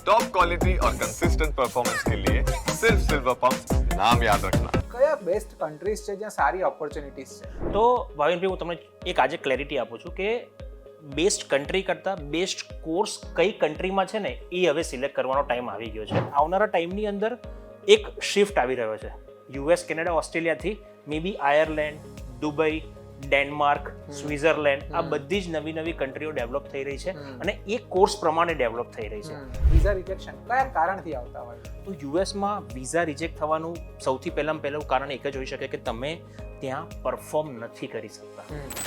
Top quality और consistent performance के लिए सिर्फ सिल्वर पंप नाम याद रखना। કયા બેસ્ટ કન્ટ્રીઝ છે જ્યાં સારી ઓપોર્ચ્યુનિટીઝ છે? તો ભાવિનભાઈ, હું તમને એક આજે ક્લેરિટી આપું છું કે બેસ્ટ કન્ટ્રી કરતાં બેસ્ટ કોર્સ કઈ કન્ટ્રીમાં છે ને એ હવે સિલેક્ટ કરવાનો ટાઈમ આવી ગયો છે. આવનારા ટાઈમની અંદર એક શિફ્ટ આવી રહ્યો છે. યુએસ, કેનેડા, ઓસ્ટ્રેલિયાથી મે બી આયર્લેન્ડ, દુબઈ, ડેનમાર્ક, સ્વિટ્ઝરલેન્ડ, આ બધી જ નવી નવી કન્ટ્રીઓ ડેવલપ થઈ રહી છે અને એ કોર્સ પ્રમાણે ડેવલપ થઈ રહી છે. વિઝા રિજેક્શન કયા કારણથી આવતા હોય? તો યુએસમાં વિઝા રિજેક્ટ થવાનું સૌથી પહેલું કારણ એક જ હોઈ શકે કે તમે ત્યાં પરફોર્મ નથી કરી શકતા.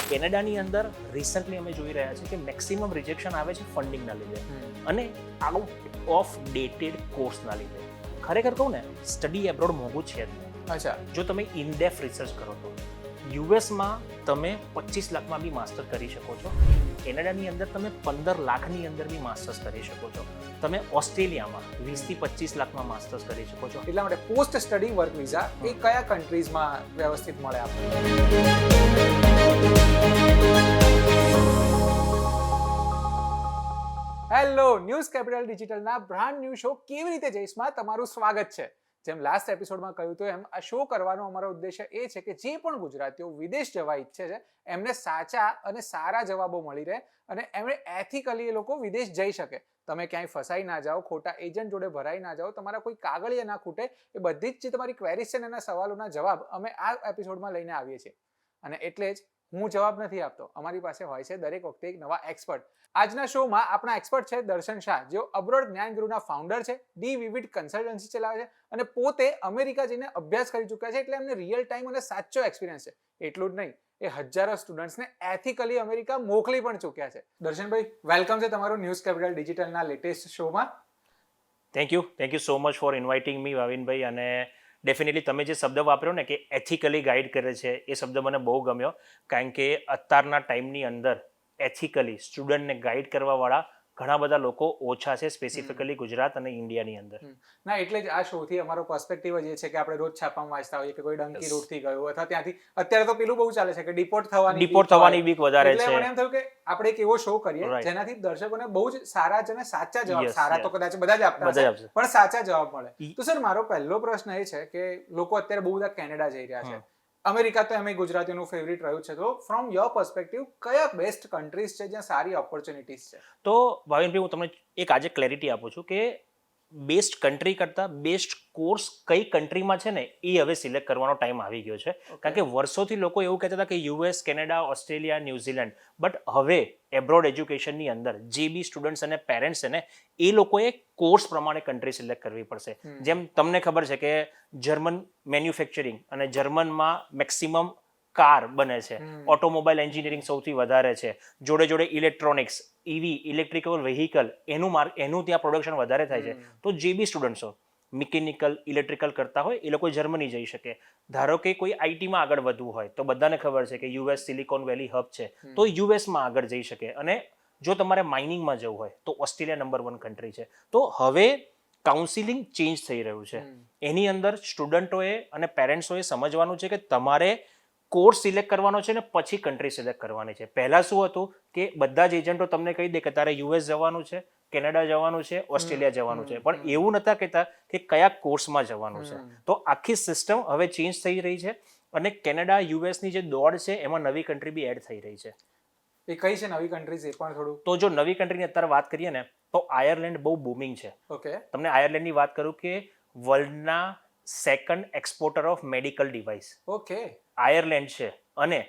કેનેડાની અંદર રિસન્ટલી અમે જોઈ રહ્યા છીએ કે મેક્સિમમ રિજેક્શન આવે છે ફંડિંગના લીધે અને આઉટ ઓફ ડેટેડ કોર્સના લીધે. ખરેખર કહું ને, સ્ટડી એબ્રોડ મોંઘું છે જ નહીં. અચ્છા, જો તમે ઇનડેપ્થ રિસર્ચ કરો તો યુએસમાં તમે 25 લાખમાં બી માસ્ટર કરી શકો છો. કેનેડાની અંદર તમે 15 લાખની અંદર બી માસ્ટર્સ કરી શકો છો. તમે ઓસ્ટ્રેલિયામાં 20 થી 25 લાખમાં માસ્ટર્સ કરી શકો છો. એટલા માટે પોસ્ટ સ્ટડી વર્ક વિઝા એ કયા કન્ટ્રીઝમાં વ્યવસ્થિત મળે આપણને? હેલો, ન્યૂઝ કેપિટલ ડિજિટલના બ્રાન્ડ ન્યૂ શો કેવી રીતે જઈશમાં તમારું સ્વાગત છે. જેમ લાસ્ટ એપિસોડમાં કહ્યું તો એમ આ શો કરવાનો અમારો ઉદ્દેશ્ય એ છે કે જે પણ ગુજરાતીઓ વિદેશ જવા ઈચ્છે છે એમને સાચા અને સારા જવાબો મળી રહે અને એમણે એથિકલી એ લોકો વિદેશ જઈ શકે. તમે ક્યાંય ફસાઈ ના જાઓ, ખોટા એજન્ટ જોડે ભરાઈ ના જાઓ, તમારા કોઈ કાગળિયા ના ખૂટે. એ બધી જ જે તમારી ક્વેરીઝ છે એના સવાલોના જવાબ અમે આ એપિસોડમાં લઈને આવીએ છીએ. અને એટલે જ હું જવાબ નથી આપતો, અમારી પાસે હોય છે દરેક વખતે એક નવા એક્સપર્ટ. આજના શોમાં આપણા એક્સપર્ટ છે દર્શન શાહ, જેઓ અબ્રોડ જ્ઞાન ગુરુના ફાઉન્ડર છે, ડી વિવિડ કન્સલ્ટન્સી ચલાવે છે અને પોતે અમેરિકા જઈને અભ્યાસ કરી ચૂક્યા છે. એટલે એમને રિયલ ટાઈમ અને સાચો એક્સપિરિયન્સ છે. એટલું જ નહીં, એ હજારો સ્ટુડન્ટ્સને એથિકલી અમેરિકા મોકલી પણ ચૂક્યા છે. દર્શનભાઈ, વેલકમ છે તમારું ન્યૂઝ કેપિટલ ડિજિટલના લેટેસ્ટ શોમાં. Thank you so much for inviting me, ભાવિનભાઈ. અને ડેફિનેટલી તમે જે શબ્દ વાપર્યો ને કે એથિકલી ગાઈડ કરે છે, એ શબ્દ મને બહુ ગમ્યો. કારણ કે અત્યારના ટાઈમની અંદર એથિકલી સ્ટુડન્ટને ગાઈડ કરવાવાળા ઘણા બધા લોકો ઓછા છે, સ્પેસિફિકલી ગુજરાત અને ઇન્ડિયાની અંદર. ના, એટલે જ આ શોથી અમારો પર્સપેક્ટિવ જ એ છે કે આપણે રોજ છાપામાં વાંચતા હોઈએ કે કોઈ ડંકી રૂટથી ગયું અથવા ત્યાંથી. અત્યારે તો પેલું બહુ ચાલે છે કે ડિપોર્ટ થવાની બીક વધારે છે. એટલે મને એમ થયું કે આપણે એક એવો શો કરીએ જેનાથી દર્શકોને બહુ જ સારા અને સાચા જવાબ, સારા તો કદાચ બધા જ આપતા હશે પણ સાચા જવાબ મળે. તો સર, મારો પહેલો પ્રશ્ન એ છે કે લોકો અત્યારે બહુ બધા કેનેડા જઈ રહ્યા છે, અમેરિકા તો એમ ગુજરાતીઓનું ફેવરિટ રહ્યું છે. તો ફ્રોમ યોર પર્સપેક્ટિવ કયા બેસ્ટ કન્ટ્રીઝ છે જ્યાં સારી ઓપોર્ચ્યુનિટીઝ છે? તો ભાવિનભાઈ, હું તમને એક આજે ક્લેરિટી આપું છું કે બેસ્ટ કન્ટ્રી કરતાં બેસ્ટ કોર્સ કઈ કન્ટ્રીમાં છે ને એ હવે સિલેક્ટ કરવાનો ટાઈમ આવી ગયો છે. કારણ કે વર્ષોથી લોકો એવું કહેતા હતા કે US, Canada, Australia, New Zealand, but હવે એબ્રોડ એજ્યુકેશનની અંદર જે બી સ્ટુડન્ટ્સ અને પેરેન્ટ્સ છે ને એ લોકોએ કોર્સ પ્રમાણે કન્ટ્રી સિલેક્ટ કરવી પડશે. જેમ તમને ખબર છે કે જર્મન મેન્યુફેક્ચરિંગ અને જર્મનમાં મેક્સિમમ કાર બને છે, ઓટોમોબાઈલ એન્જિનિયરિંગ સૌથી વધારે છે, જોડે જોડે ઇલેક્ટ્રોનિક્સ, ઇવી, ઇલેક્ટ્રિકલ વેહિકલ, એનું ત્યાં પ્રોડક્શન વધારે થાય છે. તો જે બી સ્ટુડન્ટ્સો મિકેનિકલ, ઇલેક્ટ્રિકલ કરતા હોય એ લોકો જર્મની જઈ શકે. ધારો કે કોઈ આઈટીમાં આગળ વધવું હોય તો બધાને ખબર છે કે યુએસ સિલિકોન વેલી હબ છે, તો યુએસમાં આગળ જઈ શકે. અને જો તમારે માઇનિંગમાં જવું હોય તો ઓસ્ટ્રેલિયા નંબર 1 કન્ટ્રી છે. તો હવે કાઉન્સિલિંગ ચેન્જ થઈ રહ્યું છે. એની અંદર સ્ટુડન્ટોએ અને પેરેન્ટ્સોએ સમજવાનું છે કે તમારે કોર્સ સિલેક્ટ કરવાનો છે ને પછી કન્ટ્રી સિલેક્ટ કરવાની છે. પહેલા શું હતું કે બધા જ એજન્ટો તમને કહી દે કે તારે યુએસ જવાનું છે, કેનેડા જવાનું છે, ઓસ્ટ્રેલિયા જવાનું છે, પણ એવું નતા કહેતા કે કયા કોર્સમાં જવાનું છે. તો આખી સિસ્ટમ હવે ચેન્જ થઈ રહી છે અને કેનેડા, યુએસની જે દોડ છે એમાં નવી કન્ટ્રી બી એડ થઈ રહી છે. એ કઈ છે નવી કન્ટ્રીઝ, એ પણ થોડું? તો જો નવી કન્ટ્રીની અત્યારે વાત કરીએ ને તો આયર્લેન્ડ બહુ બૂમિંગ છે. ઓકે, તમને આયર્લેન્ડની વાત કરું કે વર્લ્ડના second exporter of medical device okay Ireland છે અને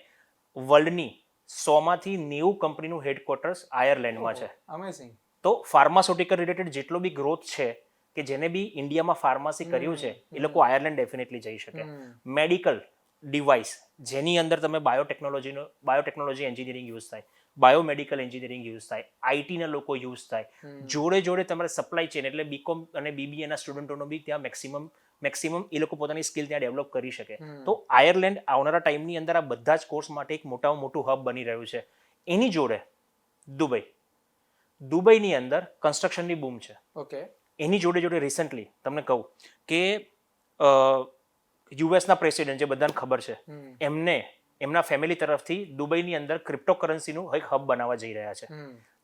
વર્લ્ડની 100માંથી 90 કંપનીનું હેડક્વાર્ટર્સ આયર્લેન્ડમાં છે. અમેઝિંગ. તો ફાર્માસ્યુટિકલ રિલેટેડ જેટલો બી ગ્રોથ છે કે જેને બી ઇન્ડિયામાં ફાર્મસી કર્યું છે એ લોકો આયર્લેન્ડ ડેફિનેટલી જઈ શકે. મેડિકલ ડિવાઇસ જેની અંદર તમે બાયોટેકનોલોજી એન્જિનિયરિંગ યુઝ થાય, બાયોમેડિકલ એન્જિનિયરિંગ યુઝ થાય, આઈટીના લોકો યુઝ થાય, જોડે જોડે તમારે સપ્લાય ચેન એટલે બીકોમ અને બીબીએના સ્ટુડન્ટોનો બી ત્યાં મેક્સિમમ એ લોકો પોતાની સ્કિલ ત્યાં ડેવલપ કરી શકે. તો આયર્લેન્ડ આવનારા ટાઈમની અંદર આ બધા જ કોર્સ માટે એક મોટામાં મોટું હબ બની રહ્યું છે. એની જોડે દુબઈની અંદર કન્સ્ટ્રક્શનની બૂમ છે. ઓકે, એની જોડે જોડે રિસન્ટલી તમને કહું કે યુએસના પ્રેસિડેન્ટ, જે બધાને ખબર છે, એમના ફેમિલી તરફથી દુબઈની અંદર ક્રિપ્ટોકરન્સીનું એક હબ બનાવવા જઈ રહ્યા છે.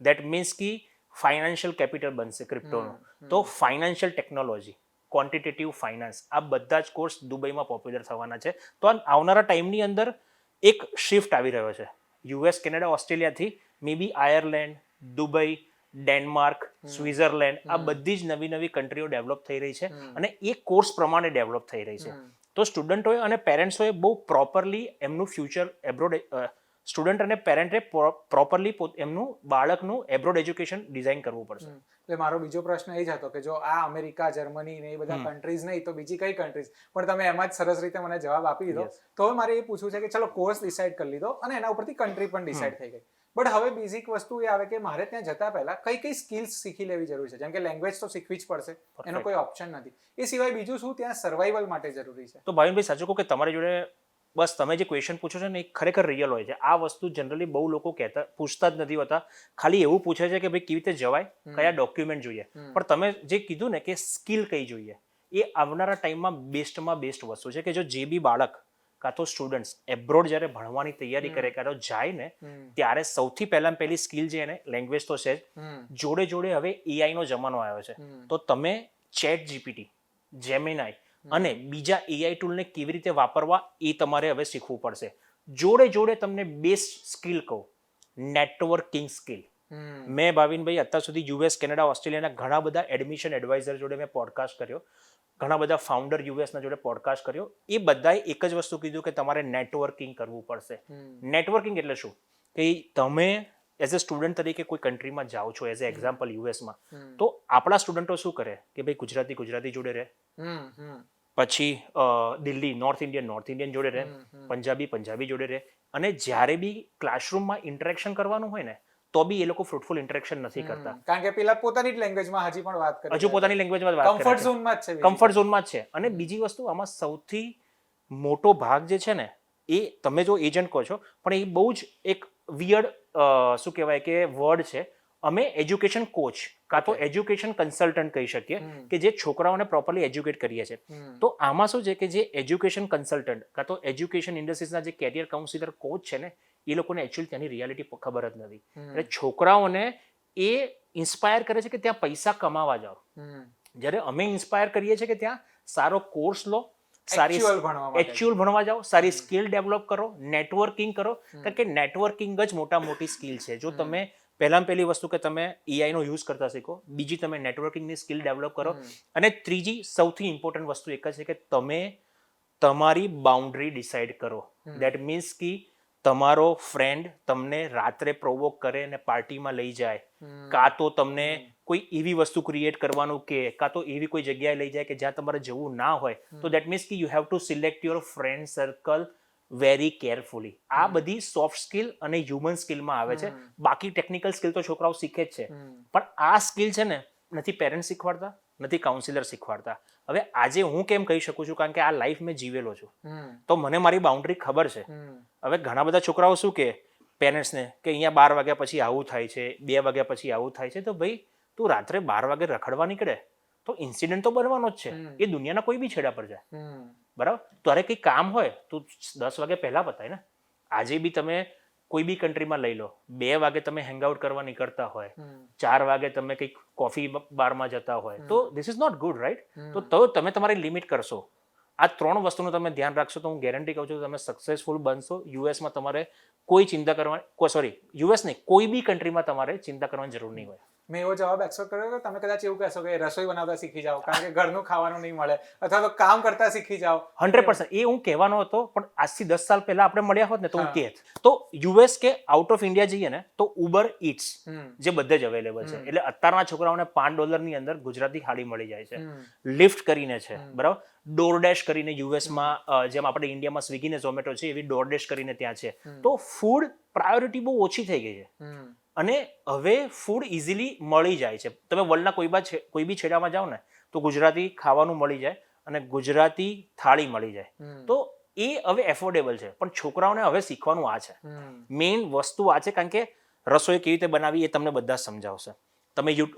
દેટ મીન્સ કે ફાઇનાન્શિયલ કેપિટલ બનશે ક્રિપ્ટોનું, તો ફાઇનાન્શિયલ ટેકનોલોજી, ક્વોન્ટિટેટિવ ફાઇનાન્સ, આ બધા જ કોર્સ દુબઈમાં પોપ્યુલર થવાના છે. તો આ આવનારા ટાઈમની અંદર એક શિફ્ટ આવી રહ્યો છે યુએસ, કેનેડા, ઓસ્ટ્રેલિયાથી મે બી આયર્લેન્ડ, દુબઈ, ડેનમાર્ક, સ્વિટ્ઝરલેન્ડ, આ બધી જ નવી નવી કન્ટ્રીઓ ડેવલપ થઈ રહી છે અને એ કોર્સ પ્રમાણે ડેવલપ થઈ રહી છે. તો સ્ટુડન્ટોએ અને પેરેન્ટ્સોએ બહુ પ્રોપરલી એમનું ફ્યુચર એબ્રોડ, સ્ટુડન્ટ અને પેરેન્ટે પ્રોપરલી એમનું બાળકનું એબ્રોડ એજ્યુકેશન ડિઝાઇન કરવું પડશે. એટલે મારો બીજો પ્રશ્ન એ જ હતો કે જો આ અમેરિકા, જર્મની ને એ બધા કન્ટ્રીઝ નહીં તો બીજી કઈ કન્ટ્રીઝ, પણ તમે એમાં જ સરસ રીતે મને જવાબ આપી દીધો. તો હવે મારે એ પૂછવું છે કે ચલો કોર્સ ડિસાઇડ કરી લીધો અને એના ઉપરથી કન્ટ્રી પણ ડિસાઇડ થઈ ગઈ, બટ હવે બેઝિક વસ્તુ એ આવે કે મારે ત્યાં જતા પહેલા કઈ કઈ સ્કિલ્સ શીખી લેવી જરૂરી છે. જેમ કે લેંગ્વેજ તો શીખવી જ પડશે, એનો કોઈ ઓપ્શન નથી. એ સિવાય બીજું શું ત્યાં સર્વાઈવલ માટે જરૂરી છે? તો ભાવિનભાઈ સાચું કહું કે તમારી જોડે બસ તમે જે ક્વેશ્ચન પૂછો છો ને એ ખરેખર રિયલ હોય છે. આ વસ્તુ જનરલી બહુ લોકો પૂછતા જ નથી હોતા, ખાલી એવું પૂછે છે કે ભાઈ કેવી રીતે જવાય, કયા ડોક્યુમેન્ટ જોઈએ. પણ તમે જે કીધું ને કે સ્કિલ કઈ જોઈએ, એ આવનારા ટાઈમમાં બેસ્ટ વસ્તુ છે કે જો જે બી બાળક કાં તો સ્ટુડન્ટ્સ એબ્રોડ જ્યારે ભણવાની તૈયારી કરે, કાં તો જાય ને, ત્યારે સૌથી પહેલી સ્કિલ જે એને લેંગ્વેજ તો છે જ, જોડે જોડે હવે એઆઈ નો જમાનો આવ્યો છે. તો તમે ચેટ જીપીટી, જેમિનાઈ અને બીજા એઆઈ ટૂલને કેવી રીતે વાપરવા એ તમારે હવે શીખવું પડશે. જોડે જોડે તમને બેસ્ટ સ્કિલ કહું, નેટવર્કિંગ સ્કિલ. મેં ભાવિનભાઈ અત્યાર સુધી યુએસ, કેનેડા, ઓસ્ટ્રેલિયાના ઘણા બધા એડમિશન એડવાઇઝર જોડે મેં પોડકાસ્ટ કર્યો, ઘણા બધા ફાઉન્ડર યુએસના જોડે પોડકાસ્ટ કર્યો. એ બધાએ એક જ વસ્તુ કીધું કે તમારે નેટવર્કિંગ કરવું પડશે. નેટવર્કિંગ એટલે શું કે તમે એઝ અ સ્ટુડન્ટ તરીકે કોઈ કન્ટ્રીમાં જાઓ છો, એઝ અ એક્ઝામ્પલ યુએસમાં, તો આપણા સ્ટુડન્ટો શું કરે કે ભાઈ ગુજરાતી જોડે રહે, પછી દિલ્હી નોર્થ ઇન્ડિયન જોડે રહે, પંજાબી જોડે રહે, અને જ્યારે બી ક્લાસરૂમમાં ઇન્ટરેક્શન કરવાનું હોય ને તો બી એ લોકો ફ્રુટફુલ ઇન્ટરેક્શન નથી કરતા, કારણ કે પેલા પોતાની જ લેંગ્વેજમાં હજી પણ વાત કરે, પોતાની લેંગ્વેજમાં વાત કરે, કમ્ફર્ટ ઝોનમાં જ છે. અને બીજી વસ્તુ આમાં સૌથી મોટો ભાગ જે છે ને, એ તમે જો એજન્ટ કહો છો, પણ એ બહુ જ એક વિયર્ડ શું કહેવાય કે વર્ડ છે. અમે એજ્યુકેશન કોચ કાં તો એજ્યુકેશન કન્સલ્ટન્ટ કહી શકીએ કે જે છોકરાઓને પ્રોપરલી એજ્યુકેટ કરીએ છીએ. તો આમાં શું છે કે જે એજ્યુકેશન કન્સલ્ટન્ટ કાં તો એજ્યુકેશન ઇન્ડસ્ટ્રીઝના જે કેરિયર કાઉન્સિલર કોચ છે ને, એ લોકોને એકચ્યુઅલી ત્યાંની રિયાલિટી ખબર જ નથી. એટલે છોકરાઓને એ ઇન્સ્પાયર કરે છે કે ત્યાં પૈસા કમાવા જાઓ, જ્યારે અમે ઇન્સ્પાયર કરીએ છીએ કે ત્યાં સારો કોર્સ લો, સારી એકચ્યુઅલ ભણવા જાઓ, સારી સ્કિલ ડેવલપ કરો, નેટવર્કિંગ કરો. કારણ કે નેટવર્કિંગ જ મોટી સ્કિલ છે. જો તમે પહેલી વસ્તુ કે તમે એઆઈ નો યુઝ કરતા શીખો, બીજી તમે નેટવર્કિંગની સ્કિલ ડેવલપ કરો, અને ત્રીજી સૌથી ઇમ્પોર્ટન્ટ વસ્તુ એક જ છે કે તમે તમારી બાઉન્ડ્રી ડિસાઇડ કરો. દેટ મીન્સ કે તમારો ફ્રેન્ડ તમને રાત્રે પ્રોવોક કરે અને પાર્ટીમાં લઈ જાય, કાં તો તમને કોઈ એવી વસ્તુ ક્રિએટ કરવાનું કે, કાં તો એવી કોઈ જગ્યાએ લઈ જાય કે જ્યાં તમારે જવું ના હોય, તો દેટ મીન્સ કે you have to select your friend circle very carefully. આ બધી સોફ્ટ સ્કિલ અને હ્યુમન સ્કિલમાં આવે છે. બાકી ટેકનિકલ સ્કિલ તો છોકરાઓ શીખે જ છે, પણ આ સ્કિલ છે ને નથી પેરેન્ટ્સ શીખવાડતા, નથી કાઉન્સિલર શીખવાડતા. હવે આજે હું કેમ કહી શકું છું, કારણ કે આ લાઈફ મેં જીવેલો છું, તો મને મારી બાઉન્ડ્રી ખબર છે. હવે ઘણા બધા છોકરાઓ શું કે પેરેન્ટ્સને કે અહીંયા 12 વાગ્યા પછી આવું થાય છે, 2 વાગ્યા પછી આવું થાય છે, તો ભાઈ તું રાત્રે 12 વાગે રખડવા નીકળે તો ઇન્સિડન્ટ તો બનવાનો જ છે. એ દુનિયાના કોઈ બી છેડા પર જાય, બરાબર? તારે કંઈ કામ હોય તું 10 વાગે પહેલા બતાય ને. આજે બી તમે કોઈ બી કન્ટ્રીમાં લઈ લો, 2 વાગે તમે હેંગઆઉટ કરવા નીકળતા હોય, 4 વાગે તમે કંઈક કોફી બારમાં જતા હોય, તો this is not good, right? તો તમે તમારી લિમિટ કરશો. આ 3 વસ્તુનું તમે ધ્યાન રાખશો તો હું ગેરંટી કહું છું તમે સક્સેસફુલ બનશો. યુએસમાં તમારે કોઈ ચિંતા કરવાની, યુએસ નહીં, કોઈ બી કન્ટ્રીમાં તમારે ચિંતા કરવાની જરૂર નહીં હોય. મેં એવો જવાબ એક્સપેક્ટ કર્યો કે તમે કદાચ એવું કહેશો કે રસોઈ બનાવતા શીખી જાઓ, કારણ કે ઘરનું ખાવાનું નહીં મળે, અથવા તો કામ કરતા શીખી જાઓ. 100% એ હું કહેવાનો હતો, પણ આજથી 10 સાલ પહેલા આપણે મળ્યા હોત ને તો હું કહેત. તો યુએસ કે આઉટ ઓફ ઇન્ડિયા જઈએ ને તો ઉબર ઇટ્સ જે બધે જ અવેલેબલ છે. એટલે અત્યારના છોકરાઓને $5 ની અંદર ગુજરાતી થાળી મળી જાય છે. લિફ્ટ કરીને છે, બરાબર? ડોરડેશ કરીને યુએસમાં, જેમ આપણે ઇન્ડિયામાં સ્વિગી ને ઝોમેટો છે, એવી ડોરડેશ કરીને ત્યાં છે. તો ફૂડ પ્રાયોરિટી બહુ ઓછી થઈ ગઈ છે, અને હવે ફૂડ ઇઝીલી મળી જાય છે. તમે વર્લ્ડના કોઈ બી છેડામાં જાઓ ને તો ગુજરાતી ખાવાનું મળી જાય અને ગુજરાતી થાળી મળી જાય. તો એ હવે એફોર્ડેબલ છે. પણ છોકરાઓને હવે શીખવાનું આ છે, મેઇન વસ્તુ આ છે. કારણ કે રસોઈ કેવી રીતે બનાવી એ તમને બધા સમજાવશે.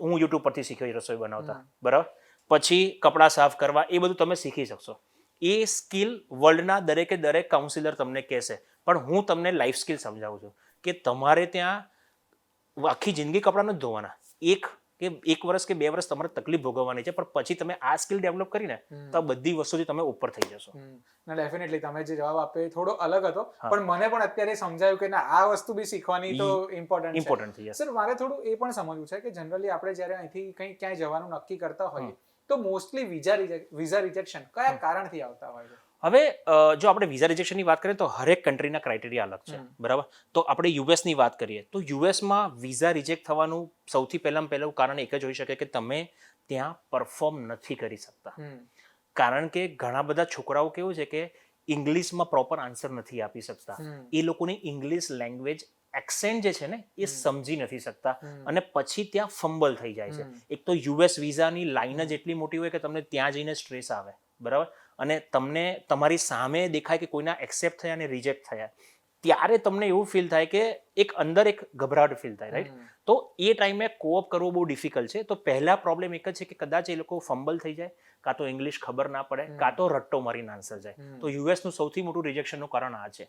હું યુટ્યુબ પરથી શીખ્યો રસોઈ બનાવતા, બરાબર? પછી કપડાં સાફ કરવા, એ બધું તમે શીખી શકશો. એ સ્કિલ વર્લ્ડના દરેક કાઉન્સિલર તમને કહેશે, પણ હું તમને લાઈફ સ્કિલ સમજાવું છું કે તમારે ત્યાં આખી જિંદગી કપડાં નથી ધોવાના. એક વર્ષ કે 2 વર્ષ તમારે તકલીફ ભોગવવાની છે, પણ પછી તમે આ સ્કિલ ડેવલપ કરીને તો આ બધી વસ્તુથી તમે ઉપર થઈ જશો. ના ડેફિનેટલી તમે જે જવાબ આપ્યો એ થોડો અલગ હતો, પણ મને પણ અત્યારે સમજાયું કે ના આ વસ્તુ બી શીખવાની તો ઇમ્પોર્ટન્ટ છે. સર મારે થોડું એ પણ સમજવું છે કે જનરલી આપણે જ્યારે અહીંથી કંઈ ક્યાંય જવાનું નક્કી કરતા હોઈએ તો મોસ્ટલી વિઝા રિજેક્શન કયા કારણથી આવતા હોય છે? હવે જો આપણે વિઝા રિજેક્શનની વાત કરીએ તો હરેક કન્ટ્રીના ક્રાઇટેરિયા અલગ છે, બરાબર. તો આપણે યુએસની વાત કરીએ તો યુએસમાં વિઝા રિજેક્ટ થવાનું સૌથી પહેલું કારણ એક જ હોઈ શકે કે તમે ત્યાં પરફોર્મ નથી કરી શકતા. કારણ કે ઘણા બધા છોકરાઓ કેવું છે કે ઇંગ્લિશમાં પ્રોપર આન્સર નથી આપી શકતા, એ લોકોની ઇંગ્લિશ લેંગ્વેજ એક્સેન્ટ જે છે ને એ સમજી નથી શકતા અને પછી ત્યાં ફંબલ થઈ જાય છે. એક તો યુએસ વિઝાની લાઈન જ એટલી મોટી હોય કે તમને ત્યાં જઈને સ્ટ્રેસ આવે, બરાબર, અને તમને તમારી સામે દેખાય કે કોઈના એક્સેપ્ટ થયા અને રિજેક્ટ થયા, ત્યારે તમને એવું ફીલ થાય કે એક અંદર એક ગભરાટ ફીલ થાય, રાઈટ. તો એ ટાઈમે કોઅપ કરવો બહુ ડિફિકલ્ટ છે. તો પહેલા પ્રોબ્લેમ એક જ છે કે કદાચ એ લોકો ફંબલ થઈ જાય, કાં તો ઇંગ્લિશ ખબર ના પડે, કાં તો રટ્ટો મારીને આન્સર જાય. તો યુએસનું સૌથી મોટું રિજેક્શનનું કારણ આ છે.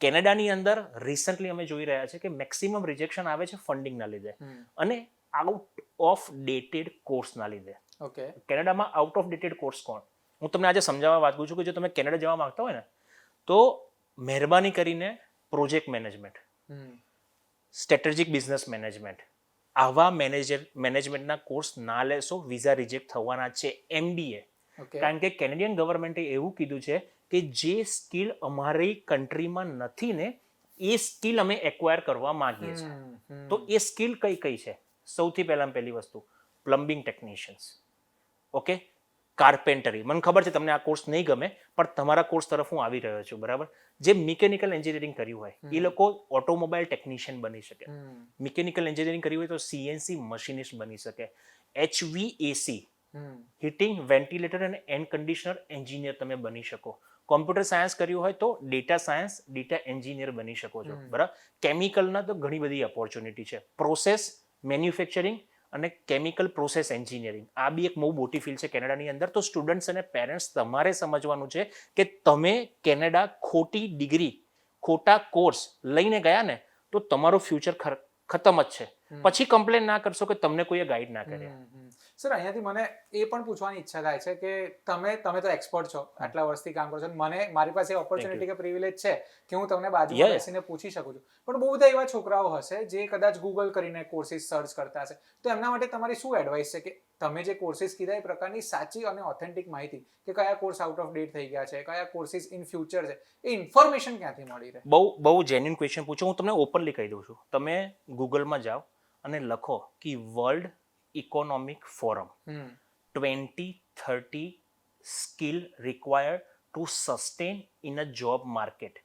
કેનેડાની અંદર રિસન્ટલી અમે જોઈ રહ્યા છે કે મેક્સિમમ રિજેક્શન આવે છે ફંડિંગના લીધે અને આઉટ ઓફ ડેટેડ કોર્સના લીધે. ઓકે, કેનેડામાં આઉટ ઓફ ડેટેડ કોર્સ કોણ? હું તમને આજે સમજાવવા વાત કરું છું કે જો તમે કેનેડા જવા માંગતા હોય ને તો મહેરબાની કરીને project management, strategic business management, આવા મેનેજમેન્ટના કોર્સ ના લેશો, વિઝા રિજેક્ટ થવાના છે. MBA, કારણ કે કેનેડિયન ગવર્મેન્ટે એવું કીધું છે કે જે સ્કિલ અમારી કન્ટ્રીમાં નથી ને એ સ્કિલ અમે એક્વાયર કરવા માંગીએ છીએ. તો એ સ્કિલ કઈ છે? સૌથી પહેલી વસ્તુ પ્લમ્બિંગ ટેકનિશિયન્સ, ઓકે, કાર્પેન્ટરી. મને ખબર છે તમને આ કોર્સ નહીં ગમે, પણ તમારા કોર્સ તરફ હું આવી રહ્યો છું, બરાબર. જે મિકેનિકલ એન્જિનિયરિંગ કર્યું હોય એ લોકો ઓટોમોબાઈલ ટેકનિશિયન બની શકે. મિકેનિકલ એન્જિનિયરિંગ કર્યું હોય તો CNC મશીનિસ્ટ બની શકે. HVAC, હીટિંગ, વેન્ટિલેટર અને એર કન્ડિશનર એન્જિનિયર તમે બની શકો. કોમ્પ્યુટર સાયન્સ કર્યું હોય તો ડેટા સાયન્સ, ડેટા એન્જિનિયર બની શકો છો, બરાબર. કેમિકલના તો ઘણી બધી ઓપોર્ચ્યુનિટી છે. પ્રોસેસ મેન્યુફેક્ચરિંગ અને કેમિકલ પ્રોસેસ એન્જિનિયરિંગ, આ બી એક બહુ મોટી ફિલ્ડ છે કેનેડાની અંદર. તો સ્ટુડન્ટ્સ અને પેરેન્ટ્સ તમારે સમજવાનું છે કે તમે કેનેડા ખોટી ડિગ્રી, ખોટા કોર્સ લઈને ગયા ને તો તમારું ફ્યુચર ખતમ જ છે. પછી કમ્પ્લેન ના કરશો કે તમને કોઈએ ગાઈડ ના કરે. સર અહીંયાથી મને એ પણ પૂછવાની ઈચ્છા થાય છે કે તમે તો એક્સપર્ટ છો, આટલા વર્ષથી કામ કરો છો, મારી પાસે ઓપોર્ચ્યુનિટી કે પ્રિવિલેજ છે કે હું તમને બાજુમાં બેસીને પૂછી શકું છું. પણ બહુ બધા એવા છોકરાઓ હશે જે કદાચ ગૂગલ કરીને કોર્સિસ સર્ચ કરતા હશે, તો એમના માટે તમારી શું એડવાઇસ છે કે તમે જે કોર્સિસ કીધા એ પ્રકારની સાચી અને ઓથેન્ટિક માહિતી કે કયા કોર્સ આઉટ ઓફ ડેટ થઈ ગયા છે, કયા કોર્સિસ ઇન ફ્યુચર છે, એ ઇન્ફોર્મેશન ક્યાંથી મળી રહે? બહુ જેન્યુઇન ક્વેશ્ચન પૂછો. હું તમને ઓપનલી કહી દઉં છું. તમે ગૂગલમાં જાઓ અને લખો કે world economic forum 2030 skill required to sustain in a job market.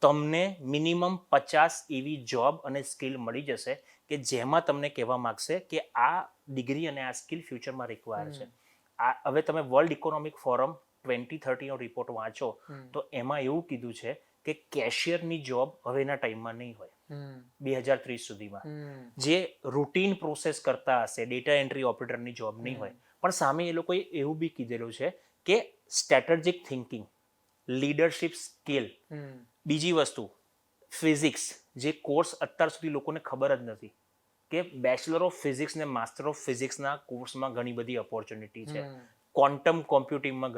તમને મિનિમમ 50 એવી જોબ અને સ્કિલ મળી જશે કે જેમાં તમને કહેવા માંગશે કે આ ડિગ્રી અને આ સ્કિલ ફ્યુચરમાં રિક્વાયર છે. હવે તમે વર્લ્ડ ઇકોનોમિક ફોરમ 2030 નો રિપોર્ટ વાંચો તો એમાં એવું કીધું છે કે કેશિયરની જોબ હવેના ટાઈમમાં નહીં હોય 2030 સુધીમાં. જે રૂટીન પ્રોસેસ કરતા હશે, ડેટા એન્ટ્રી ઓપરેટરની જોબ નહીં હોય. પણ સામે એ લોકોએ એવું બી કીધેલું છે કે સ્ટ્રેટેજિક થિંકિંગ, લીડરશિપ સ્કિલ, બીજી વસ્તુ ફિઝિક્સ, જે કોર્સ અત્યાર સુધી લોકોને ખબર જ નથી કે બેચલર ઓફ ફિઝિક્સ ને માસ્ટર ઓફ ફિઝિક્સના કોર્સમાં ઘણી બધી ઓપોર્ચ્યુનિટી છે. ક્વોન્ટમ કોમ્પ્યુટિંગમાં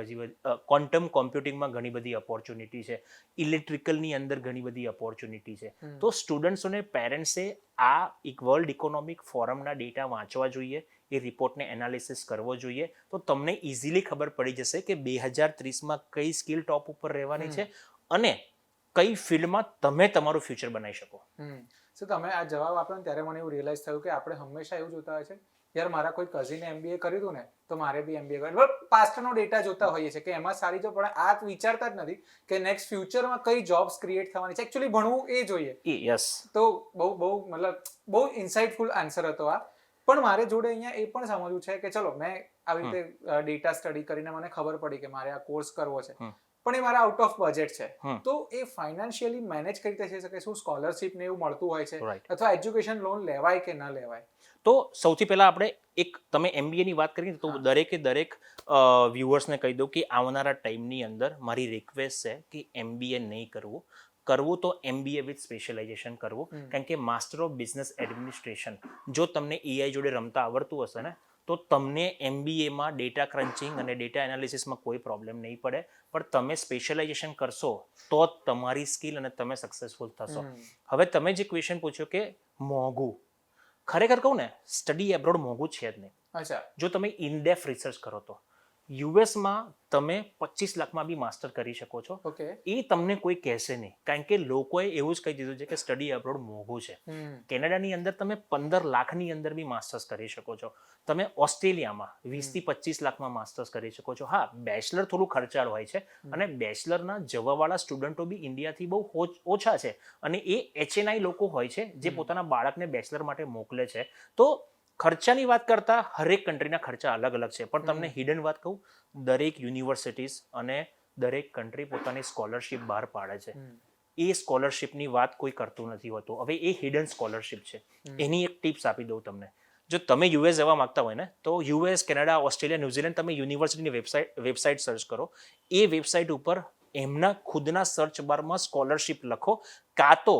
ઘણી બધી ઓપોર્ચ્યુનિટી છે. ઇલેક્ટ્રિકલની અંદર ઘણી બધી ઓપોર્ચ્યુનિટી છે. તો સ્ટુડન્ટ્સ અને પેરેન્ટ્સે આ એક વર્લ્ડ ઇકોનોમિક ફોરમના ડેટા વાંચવા જોઈએ, એ રિપોર્ટને એનાલિસિસ કરવો જોઈએ. તો તમને ઇઝીલી ખબર પડી જશે કે 2030માં કઈ સ્કિલ ટોપ ઉપર રહેવાની છે અને કઈ ફિલ્ડમાં તમે તમારું ફ્યુચર બનાવી શકો. તો તમે આ જવાબ આપ્યો ને ત્યારે મને એવું રિયલાઇઝ થયું કે આપણે હંમેશા એવું જોતા હોય છે યાર મારા કોઈ કઝિને MBA કર્યું હતું ને તો મારે બી MBA કરવું. પાસ્ટનો ડેટા જોતા હોઈએ છે કે એમાં સારી જો, પણ આ વિચારતા જ નથી કે નેક્સ્ટ ફ્યુચરમાં કઈ જોબ્સ ક્રિએટ થવાની છે. એકચ્યુઅલી ભણવું એ જોઈએ. યસ, તો બહુ ઇન્સાઇટફુલ આન્સર હતો આ. પણ મારે જોડે અહીંયા એ પણ સમજવું છે કે ચલો મેં આવી રીતે ડેટા સ્ટડી કરીને મને ખબર પડી કે મારે આ કોર્સ કરવો છે, પણ એ મારા આઉટ ઓફ બજેટ છે. તો એ ફાઇનાન્શિયલી મેનેજ કઈ રીતે થઈ શકે? શું સ્કોલરશિપ ને એવું મળતું હોય છે અથવા એજ્યુકેશન લોન લેવાય કે ન લેવાય? તો સૌથી પહેલા આપણે તમે MBA ની વાત કરીએ તો દરેક વ્યુઅર્સને કહી દઉં કે આવનારા ટાઈમની અંદર મારી રિક્વેસ્ટ છે કે MBA નહીં કરવું. કરવું તો MBA વિથ સ્પેશિયલાઇઝેશન કરવું, કારણ કે માસ્ટર ઓફ બિઝનેસ એડમિનિસ્ટ્રેશન જો તમને AI જોડે રમતા આવડતું હશે ને તો તમને MBAમાં ડેટા ક્રન્ચિંગ અને ડેટા એનાલિસિસમાં કોઈ પ્રોબ્લેમ નહીં પડે, પણ તમે સ્પેશિયલાઇઝેશન કરશો તો જ તમારી સ્કિલ અને તમે સક્સેસફુલ થશો. હવે તમે જે ક્વેશ્ચન પૂછ્યો કે મોંઘું, ખરેખર કહું ને સ્ટડી એબ્રોડ મોંઘું છે જ નહીં. અચ્છા. જો તમે ઇનડેપ્થ રિસર્ચ કરો તો યુએસમાં તમે 25 લાખમાં બી માસ્ટર કરી શકો છો. ઓકે. એ તમને કોઈ કહેશે નહીં, કારણ કે લોકોએ એવું જ કહી દીધું છે કે સ્ટડી એબ્રોડ મોંઘું છે. કેનેડાની અંદર તમે 15 લાખની અંદર બી માસ્ટર્સ કરી શકો છો. તમે ઓસ્ટ્રેલિયામાં 20 થી 25 લાખમાં માસ્ટર્સ કરી શકો છો. હા, બેચલર થોડું ખર્ચાળ હોય છે અને બેચલરના જવાવાળા સ્ટુડન્ટો બી ઇન્ડિયાથી બહુ ઓછા છે અને એ HNI લોકો હોય છે જે પોતાના બાળકને બેચલર માટે મોકલે છે. તો ખર્ચાની વાત કરતા હરેક કન્ટ્રીના ખર્ચા અલગ અલગ છે, પણ તમને હિડન વાત કહું, દરેક યુનિવર્સિટીઝ અને દરેક કન્ટ્રી પોતાની સ્કોલરશિપ બહાર પાડે છે. એ સ્કોલરશિપની વાત કોઈ કરતું નથી હોતું. હવે એ હિડન સ્કોલરશિપ છે. એની એક ટિપ્સ આપી દઉં તમને. જો તમે US જવા માંગતા હોય ને તો US, કેનેડા, ઓસ્ટ્રેલિયા, ન્યુઝીલેન્ડ તમે યુનિવર્સિટીની વેબસાઇટ સર્ચ કરો. એ વેબસાઇટ ઉપર એમના ખુદના સર્ચ બારમાં સ્કોલરશિપ લખો, કાં તો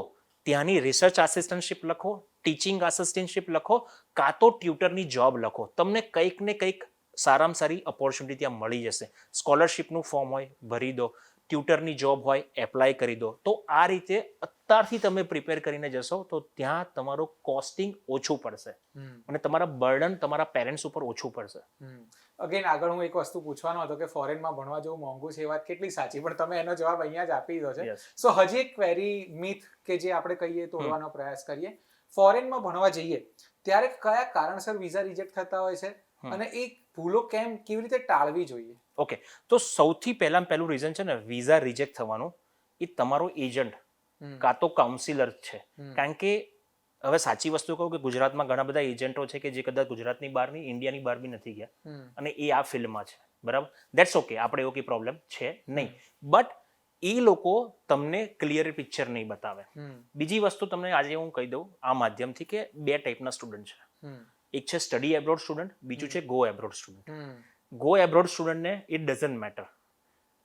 ત્યાંની રિસર્ચ આસિસ્ટન્ટશિપ લખો, ટીચિંગ આસિસ્ટન્ટશિપ લખો, કાં તો ટ્યુટરની જોબ લખો. તમને કંઈક ને કંઈક સારામાં સારી ઓપોર્ચ્યુનિટી ત્યાં મળી જશે. સ્કોલરશિપનું ફોર્મ હોય ભરી દો, ટ્યુટરની જોબ હોય એપ્લાય કરી દો. તો આ રીતે અત્યારથી તમે પ્રિપેર કરીને જશો તો ત્યાં તમારું કોસ્ટિંગ ઓછું પડશે અને તમારા બર્ડન તમારા પેરેન્ટ્સ ઉપર ઓછું પડશે. અગેન આગળ હું એક વસ્તુ પૂછવાનો હતો કે ફોરેનમાં ભણવા જેવું મોંઘું છે, એ વાત કેટલી સાચી, પણ તમે એનો જવાબ અહીંયા જ આપી દીધો છે. સો હજી એક ક્વેરી મિથ કે જે આપણે કહીએ તોડવાનો પ્રયાસ કરીએ. ફોરેનમાં ભણવા જઈએ ત્યારે કયા કારણસર વિઝા રિજેક્ટ થતા હોય છે અને એ ભૂલો કેવી રીતે ટાળવી જોઈએ? ઓકે, તો સૌથી પહેલું રીઝન છે ને વિઝા રિજેક્ટ થવાનું, એ તમારો એજન્ટ કાં તો કાઉન્સિલર છે. કારણ કે હવે સાચી વસ્તુ કહું કે ગુજરાતમાં ઘણા બધા એજન્ટો છે કે જે કદાચ ગુજરાતની બહાર નહીં, ઇન્ડિયાની બહાર બી નથી ગયા અને એ આ ફિલ્ડમાં છે, બરાબર. દેટ્સ ઓકે, આપણે એવો કંઈ પ્રોબ્લેમ છે નહીં, બટ એ લોકો તમને ક્લિયર પિક્ચર નહીં બતાવે. બીજી વસ્તુ તમને આજે હું કહી દઉં આ માધ્યમથી કે બે ટાઈપના સ્ટુડન્ટ છે. એક છે સ્ટડી એબ્રોડ સ્ટુડન્ટ, બીજું છે go abroad student. Go abroad સ્ટુડન્ટને ઇટ ડઝન્ટ મેટર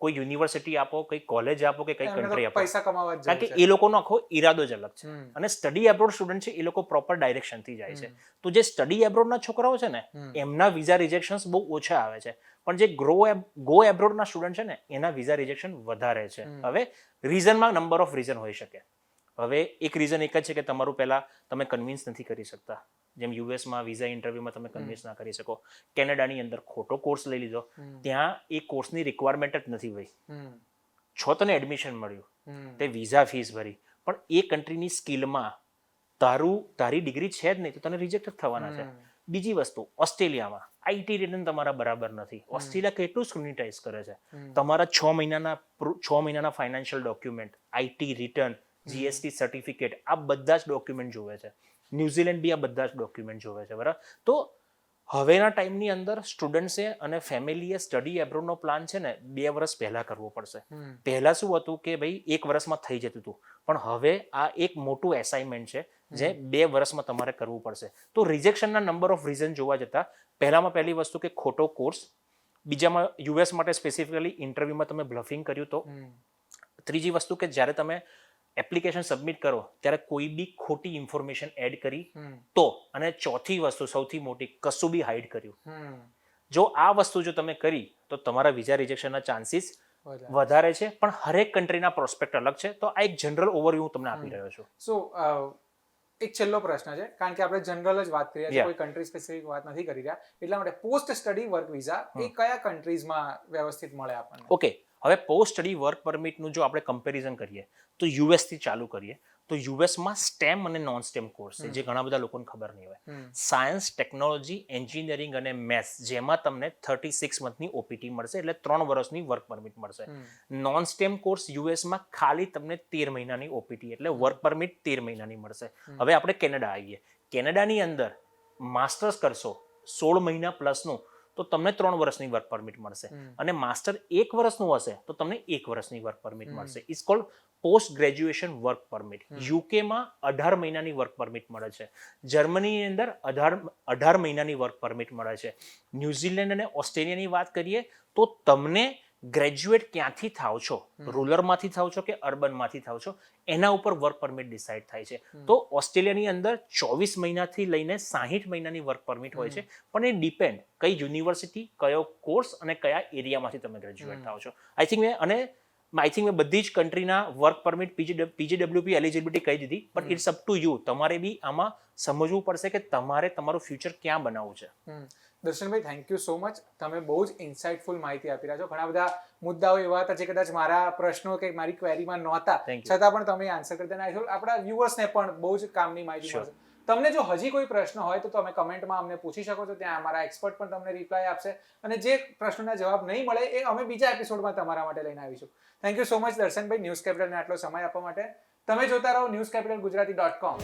કોઈ યુનિવર્સિટી આપો, કઈ કોલેજ આપો કે કઈ કન્ટ્રી આપો, પૈસા કમાવા જ કારણ કે એ લોકોનો આખો ઈરાદો જ અલગ છે. અને સ્ટડી એબ્રોડ સ્ટુડન્ટ છે એ લોકો પ્રોપર ડાયરેક્શનથી જાય છે. તો જે સ્ટડી એબ્રોડના છોકરાઓ છે ને એમના વિઝા રિજેક્શન્સ બહુ ઓછા આવે છે, પણ જે ગો એબ્રોડના સ્ટુડન્ટ છે ને એના વિઝા રિજેક્શન વધારે છે. હવે રીઝનમાં નંબર ઓફ રીઝન હોઈ શકે. હવે એક રીઝન એક જ છે કે તમારું પહેલા તમે કન્વિન્સ નથી કરી શકતા. જેમ યુએસમાં વિઝા ઇન્ટરવ્યુમાં તમે કન્વિન્સ ના કરી શકો. કેનેડાની અંદર ખોટો કોર્સ લઈ લીધો, ત્યાં એ કોર્સની રિક્વાયરમેન્ટ જ નથી ભાઈ. તને એડમિશન મળ્યું, તે વિઝા ફીસ ભરી, પણ એ કન્ટ્રીની સ્કિલમાં તારી ડિગ્રી છે જ નહીં તો તને રિજેક્ટ જ થવાના છે. બીજી વસ્તુ, ઓસ્ટ્રેલિયામાં IT રિટર્ન તમારા બરાબર નથી. ઓસ્ટ્રેલિયા કેટલું સ્ક્રુટિનાઇઝ કરે છે. તમારા 6 મહિનાના financial document, IT return, GST certificate, આ બધા જ ડોક્યુમેન્ટ જોવે છે. ન્યુઝીલેન્ડ બી આ બધા જ ડોક્યુમેન્ટ જોવે છે, બરાબર. તો હવેના ટાઈમની અંદર સ્ટુડન્ટ્સે અને ફેમિલીએ સ્ટડી એબ્રોડનો પ્લાન છે ને 2 વર્ષ પહેલા કરવો પડશે. પહેલા શું હતું કે ભાઈ 1 વર્ષમાં થઈ જતું હતું, પણ હવે આ એક મોટું એસાઇનમેન્ટ છે જે 2 વર્ષમાં તમારે કરવું પડશે. તો રિજેક્શનના નંબર ઓફ રીઝન જોવા જતા પહેલી વસ્તુ કે ખોટો કોર્સ, બીજામાં US માટે સ્પેસિફિકલી ઇન્ટરવ્યુમાં તમે બ્લફિંગ કર્યું તો, ત્રીજી વસ્તુ કે જ્યારે તમે એપ્લિકેશન સબમિટ કરો ત્યારે કોઈ બી ખોટી ઇન્ફોર્મેશન એડ કરી તો, અને ચોથી વસ્તુ સૌથી મોટી, કશું બી હાઇડ કર્યું. જો આ વસ્તુ જો તમે કરી તો તમારા વિઝા રિજેક્શનના ચાન્સીસ વધારે છે. પણ હરેક કન્ટ્રીના પ્રોસ્પેક્ટ અલગ છે. તો આ એક જનરલ ઓવરવ્યુ હું તમને આપી રહ્યો છું. સો એક છેલ્લો પ્રશ્ન છે, કારણ કે આપણે જનરલ જ વાત કરી રહ્યા છીએ, કોઈ કન્ટ્રી સ્પેસિફિક વાત નથી કરી રહ્યા, એટલા માટે પોસ્ટ સ્ટડી વર્ક વિઝા એ કયા કન્ટ્રીઝમાં વ્યવસ્થિત મળે આપણને? ઓકે, હવે પોસ્ટ સ્ટડી વર્ક પરમિટનું જો આપણે કમ્પેરિઝન કરીએ તો US થી ચાલુ કરીએ તો યુએસમાં સ્ટેમ અને નોન સ્ટેમ કોર્સ છે જે ઘણા બધા લોકોને ખબર નહીં હોય. સાયન્સ, ટેકનોલોજી, એન્જિનિયરિંગ અને મેથ્સ, જેમાં તમને 36 મંથની ઓપીટી મળશે, એટલે 3 વર્ષની વર્ક પરમિટ મળશે. નોન સ્ટેમ કોર્સ યુએસમાં ખાલી તમને 13 મહિનાની ઓપીટી એટલે વર્ક પરમિટ 13 મહિનાની મળશે. હવે આપણે કેનેડા આવીએ. કેનેડાની અંદર માસ્ટર્સ કરશો 16 મહિના પ્લસનું તો તમને 3 વર્ષની વર્ક પરમિટ મળશે, અને માસ્ટર 1 વર્ષનું હશે તો તમને 1 વર્ષની વર્ક પરમિટ મળશે. It's called post graduation work permit. યુકેમાં 18 મહિનાની વર્ક પરમિટ મળે છે. જર્મનીની અંદર 18 મહિનાની વર્ક પરમિટ મળે છે. ન્યુઝીલેન્ડ અને ઓસ્ટ્રેલિયાની વાત કરીએ તો તમને ગ્રેજ્યુએટ ક્યાંથી થાવ છો, રૂરલમાંથી થાવ છો કે અર્બનમાંથી થાવ છો, એના ઉપર વર્ક પરમિટ ડિસાઇડ થાય છે. તો ઓસ્ટ્રેલિયાની અંદર 24 મહિનાથી લઈને 60 મહિનાની વર્ક પરમિટ હોય છે, પણ એ ડિપેન્ડ કઈ યુનિવર્સિટી, કયો કોર્સ અને કયા એરિયામાંથી તમે ગ્રેજ્યુએટ થાવ છો. આઈ થિંક મેં બધી જ કન્ટ્રીના વર્ક પરમિટ પીજીડબ્લ્યુપી એલિજિબિલિટી કહી દીધી, but it's up to you. તમારે બી આમાં સમજવું પડશે કે તમારે તમારું ફ્યુચર ક્યાં બનાવવું છે. Darshanbhai, thank you so much. તમે બહુ જ ઇન્સાઇટફુલ માહિતી આપી રહ્યા છો. ઘણા બધા મુદ્દાઓ એવા હતા જે કદાચ મારા પ્રશ્નો કે મારી ક્વેરીમાં નહોતા, છતાં પણ તમે આન્સર કરતા ના. આપણા વ્યુઅર્સને પણ બહુ જ કામની માહિતી મળશે. તમને જો હજી કોઈ પ્રશ્ન હોય તો તમે કમેન્ટમાં અમને પૂછી શકો છો. ત્યાં અમારા એક્સપર્ટ પણ તમને રિપ્લાય આપશે, અને જે પ્રશ્નોના જવાબ નહીં મળે એ અમે બીજા એપિસોડમાં તમારા માટે લઈને આવીશું. થેન્ક યુ સો મચ દર્શનભાઈ, ન્યૂઝ કેપિટલને આટલો સમય આપવા માટે. તમે જોતા રહો newscapitalgujarati.com.